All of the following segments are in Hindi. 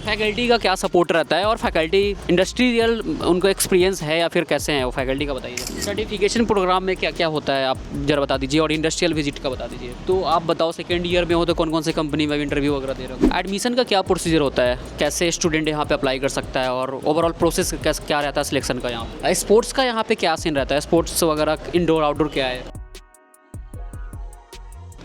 फैकल्टी का क्या सपोर्ट रहता है और फैकल्टी इंडस्ट्रियल उनको एक्सपीरियंस है या फिर कैसे हैं वो फैकल्टी का बताइए। सर्टिफिकेशन प्रोग्राम में क्या क्या होता है आप जरा बता दीजिए और इंडस्ट्रियल विजिट का बता दीजिए। तो आप बताओ सेकेंड ईयर में हो तो कौन कौन से कंपनी में इंटरव्यू वगैरह दे रहे हो, एडमिशन का क्या प्रोसीजर होता है, कैसे स्टूडेंट यहाँ पे अप्लाई कर सकता है और ओवरऑल प्रोसेस क्या रहता है सिलेक्शन का, यहाँ स्पोर्ट्स का यहाँ पे क्या सीन रहता है, स्पोर्ट्स वगैरह इंडोर आउटडोर क्या है।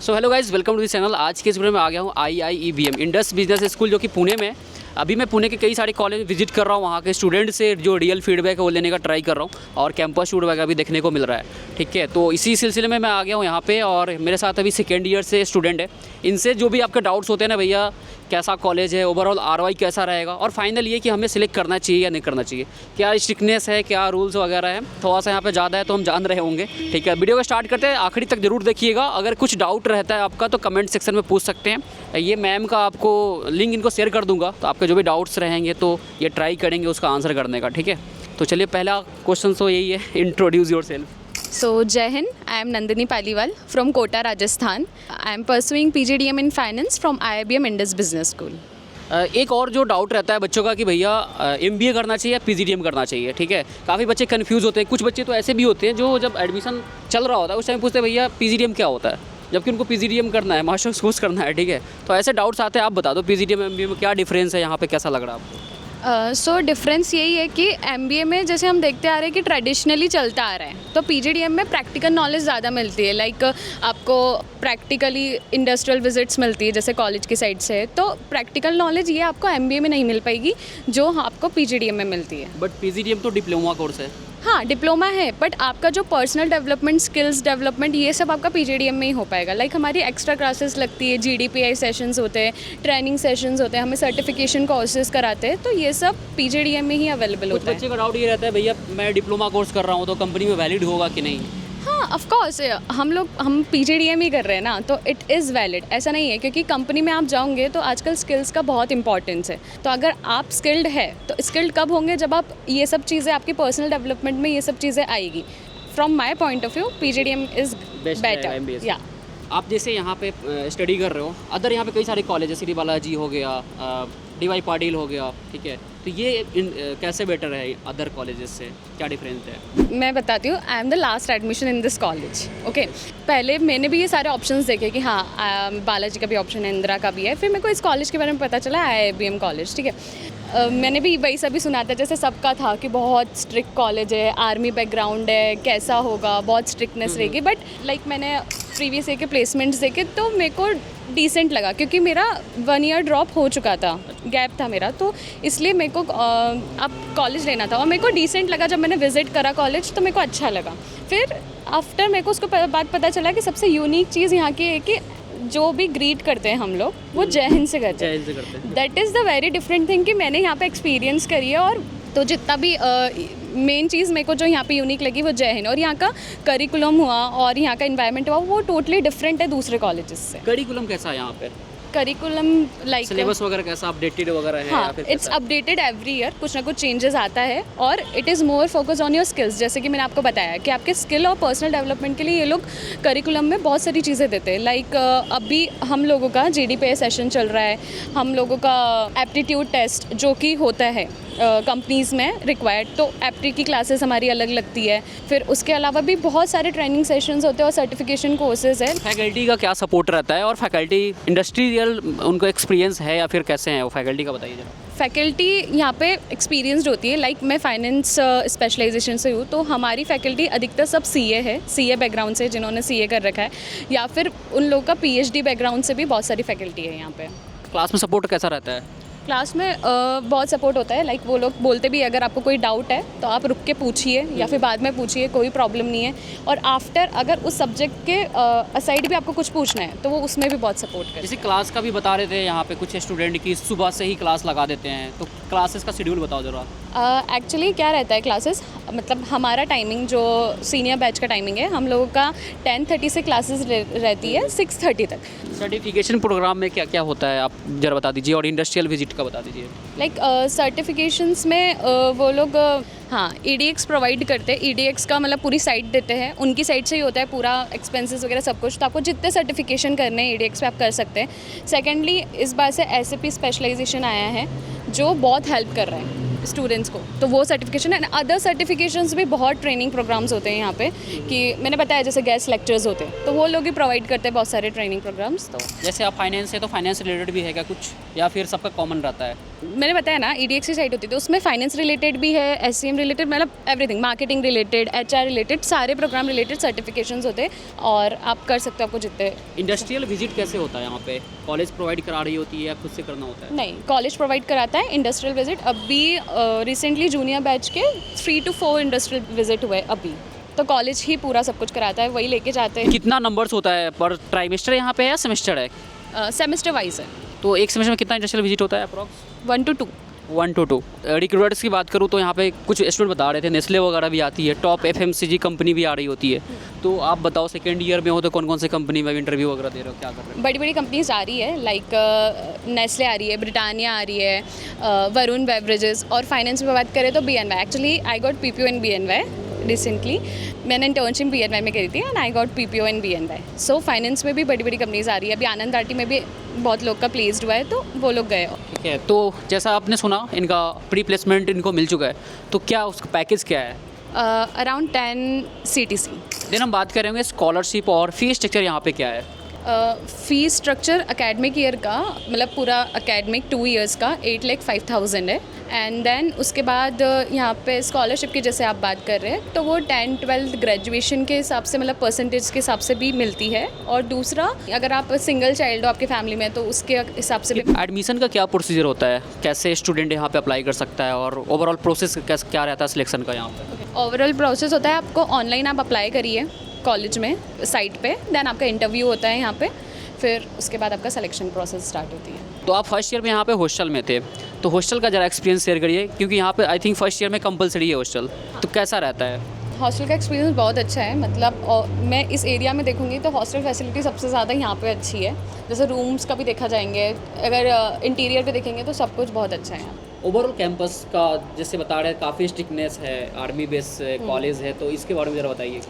So hello guys, welcome to this channel. आज के इस वीडियो में आ गया हूँ IIEBM इंडस बिजनेस स्कूल जो कि पुणे में। अभी मैं पुणे के कई सारे कॉलेज विजिट कर रहा हूँ, वहाँ के स्टूडेंट से जो रियल फीडबैक है वो लेने का ट्राई कर रहा हूँ और कैंपस शूट वगैरह भी देखने को मिल रहा है। ठीक है, तो इसी सिलसिले में मैं आ गया हूँ यहाँ पे और मेरे साथ अभी सेकेंड ईयर से स्टूडेंट है। इनसे जो भी आपके डाउट्स होते हैं ना, भैया कैसा कॉलेज है, ओवरऑल ROI कैसा रहेगा और फाइनल ये कि हमें सिलेक्ट करना चाहिए या नहीं करना चाहिए, क्या स्ट्रिक्टनेस है, क्या रूल्स वगैरह है, थोड़ा सा यहाँ पे ज़्यादा है तो हम जान रहे होंगे। ठीक है, वीडियो को स्टार्ट करते हैं, आखिरी तक जरूर देखिएगा। अगर कुछ डाउट रहता है आपका तो कमेंट सेक्शन में पूछ सकते हैं। ये मैम का आपको लिंक इनको शेयर कर दूंगा, तो आपके जो भी डाउट्स रहेंगे तो ये ट्राई करेंगे उसका आंसर करने का। ठीक है, तो चलिए पहला क्वेश्चन तो यही है, introduce your self. So, Jai Hind, I am Nandini Paliwal from Kota, Rajasthan. I am pursuing PGDM in Finance from IIBM Indus Business School. एक और जो डाउट रहता है बच्चों का कि भैया MBA करना चाहिए या PGDM करना चाहिए। ठीक है, काफ़ी बच्चे कंफ्यूज होते हैं। कुछ बच्चे तो ऐसे भी होते हैं जो जब एडमिशन चल रहा होता है उस टाइम पूछते हैं भैया PGDM क्या होता है, जबकि उनको PGDM करना है, मास्टर्स कोर्स करना है। ठीक है, तो ऐसे डाउट्स आते हैं, आप बता दो PGDM MBA में क्या डिफरेंस है, यहाँ पे कैसा लग रहा है आपको। सो डिफरेंस यही है कि MBA में जैसे हम देखते आ रहे हैं कि ट्रेडिशनली चलता आ रहा है, तो PGDM में प्रैक्टिकल नॉलेज ज़्यादा मिलती है। लाइक आपको प्रैक्टिकली इंडस्ट्रियल विजिट्स मिलती है जैसे कॉलेज की साइड से, तो प्रैक्टिकल नॉलेज ये आपको MBA में नहीं मिल पाएगी जो आपको PGDM में मिलती है। बट PGDM तो डिप्लोमा कोर्स है। हाँ, डिप्लोमा है, बट आपका जो पर्सनल डेवलपमेंट, स्किल्स डेवलपमेंट, ये सब आपका PGDM में ही हो पाएगा। लाइक हमारी एक्स्ट्रा क्लासेस लगती है, GDPI सेशंस होते हैं, ट्रेनिंग सेशंस होते हैं, हमें सर्टिफिकेशन कोर्सेज कराते हैं, तो ये सब PGDM में ही अवेलेबल होता है। बच्चे का डाउट ये रहता है भैया मैं डिप्लोमा कोर्स कर रहा हूँ तो कंपनी में वैलिड होगा कि नहीं। हाँ, ऑफ कोर्स हम PGDM ही कर रहे हैं ना, तो इट इज़ वैलिड। ऐसा नहीं है, क्योंकि कंपनी में आप जाओगे तो आजकल स्किल्स का बहुत इंपॉर्टेंस है। तो अगर आप स्किल्ड है तो स्किल्ड कब होंगे, जब आप ये सब चीज़ें आपकी पर्सनल डेवलपमेंट में ये सब चीज़ें आएगी। From my point of view PGDM is better. या आप जैसे यहाँ पे स्टडी कर रहे हो, अदर यहाँ पे कई सारे कॉलेज है, श्री बालाजी हो गया, DY पाटिल हो गया। ठीक है, तो ये कैसे बेटर है अदर कॉलेजेस से, क्या डिफरेंस है। मैं बताती हूँ, I am the last admission in this college. Okay, पहले मैंने भी ये सारे ऑप्शंस देखे कि हाँ बालाजी का भी ऑप्शन है, इंदिरा का भी है। फिर मेरे को इस कॉलेज के बारे में पता चला, IIBM कॉलेज। ठीक है, मैंने भी वही सभी सुना था जैसे सबका था कि बहुत स्ट्रिक्ट कॉलेज है, आर्मी बैकग्राउंड है, कैसा होगा, बहुत स्ट्रिक्टनेस रहेगी। बट लाइक मैंने प्रीवियस ईयर के प्लेसमेंट्स देखे तो मेरे को डिसेंट लगा, क्योंकि मेरा 1 ईयर ड्रॉप हो चुका था, गैप था मेरा, तो इसलिए मेरे को अब कॉलेज लेना था और मेरे को डिसेंट लगा। जब मैंने विज़िट करा कॉलेज तो मेरे को अच्छा लगा। फिर आफ्टर मेरे को उसको बात पता चला कि सबसे यूनिक चीज़ यहाँ की है कि जो भी ग्रीट करते हैं हम लोग वो जय हिंद से करते हैं। That is the very different thing कि मैंने यहाँ पे एक्सपीरियंस करी है। और तो जितना भी मेन चीज़ मेरे को जो यहाँ पे यूनिक लगी वो जय हिंद, और यहाँ का करिकुलम हुआ और यहाँ का इन्वायरमेंट हुआ वो टोटली डिफरेंट है दूसरे कॉलेजेस से। करिकुलम कैसा है यहाँ पे, करिकुलम लाइक सिलेबस वगैरह कैसा अपडेटेड वगैरह है? हाँ, इट्स अपडेटेड एवरी ईयर, कुछ ना कुछ चेंजेस आता है और it is more focus on your skills. जैसे कि मैंने आपको बताया कि आपके स्किल और पर्सनल डेवलपमेंट के लिए ये लोग करिकुलम में बहुत सारी चीज़ें देते हैं। लाइक अभी हम लोगों का GDPI सेशन चल रहा है, हम लोगों का एप्टीट्यूड टेस्ट जो कि होता है कंपनीज़ में रिक्वायर्ड, तो एप्टी की क्लासेस हमारी अलग लगती है। फिर उसके अलावा भी बहुत सारे ट्रेनिंग सेशंस होते हैं और सर्टिफिकेशन कोर्सेज है। फैकल्टी का क्या सपोर्ट रहता है और फैकल्टी इंडस्ट्रियल उनको एक्सपीरियंस है या फिर कैसे हैं वो, फैकल्टी का बताइए जरा। फैकल्टी यहाँ पे एक्सपीरियंसड होती है। लाइक मैं फाइनेंस स्पेशलाइजेशन से हूँ, तो हमारी फैकल्टी अधिकतर सब CA है, CA बैकग्राउंड से जिन्होंने CA कर रखा है, या फिर उन लोगों का PhD बैकग्राउंड से भी बहुत सारी फैकल्टी है यहाँ पे। क्लास में सपोर्ट कैसा रहता है? क्लास में बहुत सपोर्ट होता है। लाइक वो लोग बोलते भी अगर आपको कोई डाउट है तो आप रुक के पूछिए या फिर बाद में पूछिए, कोई प्रॉब्लम नहीं है। और आफ्टर अगर उस सब्जेक्ट के असाइड भी आपको कुछ पूछना है तो वो उसमें भी बहुत सपोर्ट करते हैं। जैसे क्लास का भी बता रहे थे यहाँ पे कुछ स्टूडेंट की सुबह से ही क्लास लगा देते हैं, तो क्लासेस का शेड्यूल बताओ जरा। एक्चुअली क्या रहता है क्लासेस, मतलब हमारा टाइमिंग जो सीनियर बैच का टाइमिंग है, हम लोगों का 10:30 से क्लासेस रहती है 6:30 तक। सर्टिफिकेशन प्रोग्राम में क्या क्या होता है आप जरा बता दीजिए और इंडस्ट्रियल विजिट का बता दीजिए। लाइक सर्टिफिकेशंस में वो लोग हाँ EDX प्रोवाइड करते हैं। EDX का मतलब पूरी साइट देते हैं, उनकी साइट से ही होता है पूरा एक्सपेंसेस वगैरह सब कुछ। तो आपको जितने सर्टिफिकेशन करने हैं EDX पे आप कर सकते हैं। सेकेंडली इस बार से SAP स्पेशलाइजेशन आया है जो बहुत हेल्प कर रहे हैं स्टूडेंट्स को, तो वो सर्टिफिकेशन एंड अदर सर्टिफिकेशंस भी बहुत ट्रेनिंग प्रोग्राम्स होते हैं यहाँ पे कि मैंने बताया जैसे गेस्ट लेक्चर्स होते हैं तो वो लोग भी प्रोवाइड करते हैं बहुत सारे ट्रेनिंग प्रोग्राम्स। तो जैसे आप फाइनेंस है तो फाइनेंस रिलेटेड भी है क्या कुछ, या फिर सबका कॉमन रहता है? मैंने बताया ना EDX की साइट होती है तो उसमें फाइनेंस रिलेटेड भी है, SCM रिलेटेड, मतलब everything, marketing related, HR related, सारे प्रोग्राम रिलेटेड सर्टिफिकेशंस होते हैं और आप कर सकते हो आपको जितने। इंडस्ट्रियल विजिट कैसे होता है यहाँ पे? कॉलेज प्रोवाइड करा रही होती है या खुद से करना होता है? नहीं, कॉलेज प्रोवाइड कराता है इंडस्ट्रियल विजिट। अभी रिसेंटली जूनियर बैच के 3 to 4 इंडस्ट्रियल विजिट हुए अभी, तो कॉलेज ही पूरा सब कुछ कराता है, वही लेके जाते हैं। कितना नंबर्स होता है पर ट्राइमेस्टर यहाँ पे या सेमेस्टर है? सेमेस्टर वाइज है, तो एक सेमेस्टर में कितना इंडस्ट्रियल विजिट होता है अप्रॉक्स? 1 to 2। 1 to 2। रिक्रूटर्स की बात करूँ तो यहाँ पे कुछ स्टूडेंट बता रहे थे नेस्ले वगैरह भी आती है, टॉप FMCG कंपनी भी आ रही होती है। तो आप बताओ सेकेंड ईयर में हो तो कौन कौन से कंपनी में इंटरव्यू वगैरह दे रहे हो, क्या कर रहे हो? बड़ी बड़ी कंपनीज आ रही है, लाइक नेस्ले आ रही है, ब्रिटानिया आ रही है, वरुण बेवरेजेस। और फाइनेंस में बात करें तो BNY। Actually I got PPO in BNY recently. मैंने इंटर्नशिप BNY में करी थी and I got PPO in BNY। So finance में भी बड़ी बड़ी कंपनीज आ रही है। अभी आनंद आरटी में भी बहुत लोग का प्लेस्ड हुआ है तो वो लोग गए। ठीक है, तो जैसा आपने सुना इनका प्री प्लेसमेंट इनको मिल चुका है, तो क्या उसका पैकेज क्या है? Around 10 CTC। देन हम बात करेंगे स्कॉलरशिप और फीस स्ट्रक्चर यहाँ पे क्या है? फीस स्ट्रक्चर एकेडमिक ईयर का, मतलब पूरा एकेडमिक 2 years का 8,05,000 है। एंड देन उसके बाद यहाँ पे स्कॉलरशिप की जैसे आप बात कर रहे हैं तो वो 10-12 ग्रेजुएशन के हिसाब से, मतलब परसेंटेज के हिसाब से भी मिलती है। और दूसरा, अगर आप सिंगल चाइल्ड हो आपके फैमिली में तो उसके हिसाब से भी। एडमिशन का क्या प्रोसीजर होता है, कैसे स्टूडेंट यहाँ पे अप्लाई कर सकता है और ओवरऑल प्रोसेस क्या रहता है सिलेक्शन का यहाँ पे? ओवरऑल प्रोसेस होता है, आपको ऑनलाइन आप अप्लाई करिए कॉलेज में साइट पे, देन आपका इंटरव्यू होता है यहाँ पे, फिर उसके बाद आपका सिलेक्शन प्रोसेस स्टार्ट होती है। तो आप फर्स्ट ईयर में यहाँ पे हॉस्टल में थे, तो हॉस्टल का ज़रा एक्सपीरियंस शेयर करिए, क्योंकि यहाँ पे आई थिंक फर्स्ट ईयर में कंपलसरी है हॉस्टल, तो कैसा रहता है? हॉस्टल का एक्सपीरियंस बहुत अच्छा है, मतलब और मैं इस एरिया में देखूंगी तो हॉस्टल फैसिलिटी सबसे ज़्यादा यहाँ पे अच्छी है। जैसे रूम्स का भी देखा जाएंगे, अगर इंटीरियर पे देखेंगे तो सब कुछ बहुत अच्छा है यहाँ। ओवरऑल कैंपस का जैसे बता रहे हैं काफ़ी स्ट्रिक्टनेस है, आर्मी बेस कॉलेज है, तो इसके बारे में ज़रा बताइए।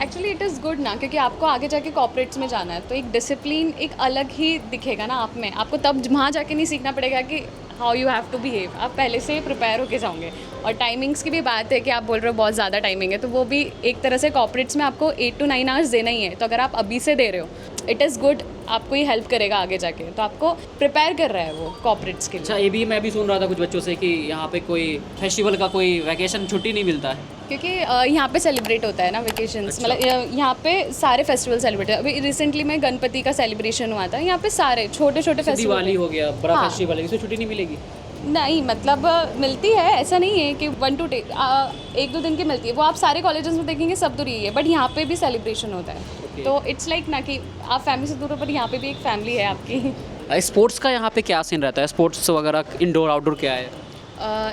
एक्चुअली इट इज़ गुड ना, क्योंकि आपको आगे जाके कॉर्पोरेट्स में जाना है तो एक डिसिप्लिन एक अलग ही दिखेगा ना आप में। आपको तब वहाँ जाके नहीं सीखना पड़ेगा कि how you have to behave, आप पहले से प्रिपेयर होके जाओगे। और टाइमिंग्स की भी बात है कि आप बोल रहे हो बहुत ज़्यादा टाइमिंग है, तो वो भी एक तरह से कॉर्पोरेट्स में आपको 8 to 9 hours देना ही है। तो अगर आप अभी से दे रहे हो, इट इज़ गुड, आपको ही हेल्प करेगा आगे जाके, तो आपको प्रिपेयर कर रहा है वो कॉर्पोरेट्स के लिए। अच्छा, ये भी मैं भी सुन रहा था कुछ बच्चों से कि यहाँ पे कोई फेस्टिवल का कोई वैकेशन छुट्टी नहीं मिलता है, क्योंकि यहाँ पे सेलिब्रेट होता है ना वेकेशंस। अच्छा। मतलब यहाँ पे सारे फेस्टिवल सेलिब्रेट है। अभी रिसेंटली में गणपति का सेलिब्रेशन हुआ था, यहाँ पे सारे छोटे छोटे फेस्टिवल। दिवाली हो गया, बड़ा हाँ। फेस्टिवल है, इसमें छुट्टी नहीं मिलेगी? नहीं, मतलब मिलती है, ऐसा नहीं है कि 1-2 दिन की मिलती है। वो आप सारे कॉलेजेस में देखेंगे सब दूर ही है, बट यहाँ पे भी सेलिब्रेशन होता है। Okay. तो इट्स लाइक ना कि आप फैमिली से दूर हो, पर यहाँ पे भी एक फैमिली है आपकी। स्पोर्ट्स का यहाँ पे क्या सीन रहता है, स्पोर्ट्स वगैरह इंडोर आउटडोर क्या है?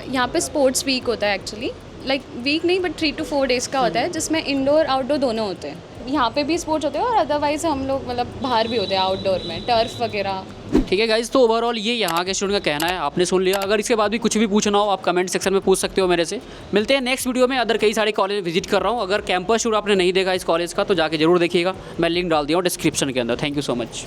यहाँ पे स्पोर्ट्स वीक होता है एक्चुअली, लाइक वीक नहीं बट 3 to 4 days का होता है, जिसमें इंडोर आउटडोर दोनों होते हैं। यहाँ पे भी स्पोर्ट्स होते हैं और अदरवाइज हम लोग मतलब बाहर भी होते हैं आउटडोर में, टर्फ वगैरह। ठीक है गाइज, तो ओवरऑल ये यहाँ के स्टूडेंट का कहना है, आपने सुन लिया। अगर इसके बाद भी कुछ भी पूछना हो आप कमेंट सेक्शन में पूछ सकते हो मेरे से। मिलते हैं नेक्स्ट वीडियो में। अदर कई सारे कॉलेज विजिट कर रहा हूँ, अगर कैंपस टूर आपने नहीं देखा इस कॉलेज का तो जाके जरूर देखिएगा, मैं लिंक डाल दिया हूँ डिस्क्रिप्शन के अंदर। Thank you so much.